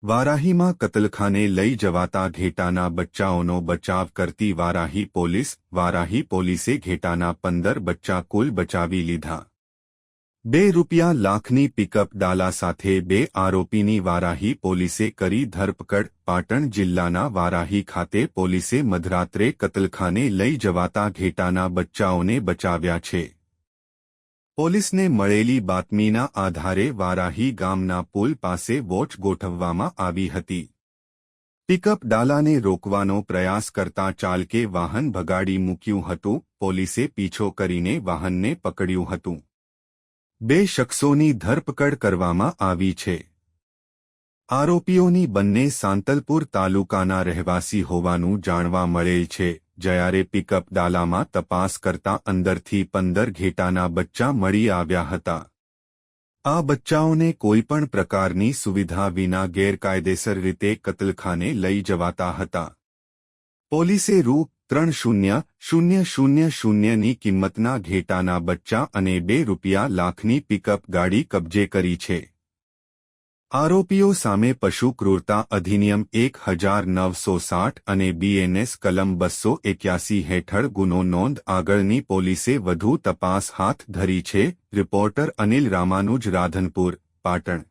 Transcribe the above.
વારાહીમાં કતલખાને લઈ જવાતા ઘેટાના બચ્ચાઓનો બચાવ કરતી વારાહી પોલીસે ઘેટાના 15 બચ્ચા કુલ બચાવી લીધા। ₹2 લાખની પિકઅપ ડાલા સાથે 2 આરોપીની વારાહી પોલીસે કરી ધરપકડ। પાટણ જિલ્લાના વારાહી ખાતે પોલીસે મધરાત્રે કતલખાને લઈ જવાતા ઘેટાના બચ્ચાઓને બચાવ્યા છે। પોલીસને મળેલી બાતમીના આધારે વારાહી ગામના પુલ પાસે વોચ ગોઠવવામાં આવી હતી। પિકઅપ ડાલાને રોકવાનો પ્રયાસ કરતા ચાલકે વાહન ભગાડી મૂક્યું હતું। પોલીસે પીછો કરીને વાહનને પકડ્યું હતું। 2 શખ્સોની ધરપકડ કરવામાં આવી છે। આરોપીઓની બંને સાંતલપુર તાલુકાના રહેવાસી હોવાનું જાણવા મળેલ છે। જ્યારે પિકઅપ ડાલામાં તપાસ કરતા અંદરથી 15 ઘેટાના બચ્ચા મળી આવ્યા હતા। આ બચ્ચાઓને કોઈપણ પ્રકારની સુવિધા વિના ગેરકાયદેસર રીતે કતલખાને લઈ જવાતા હતા। પોલીસે ₹30,000ની કિંમતના ઘેટાના બચ્ચા અને ₹2 લાખની પિકઅપ ગાડી કબજે કરી છે। આરોપીઓ સામે પશુ ક્રૂરતા અધિનિયમ 1960 અને બીએનએસ કલમ 281 હેઠળ ગુનો નોંધ આગળની પોલીસે વધુ તપાસ હાથ ધરી છે। રિપોર્ટર અનિલ રામાનુજ, રાધનપુર, પાટણ।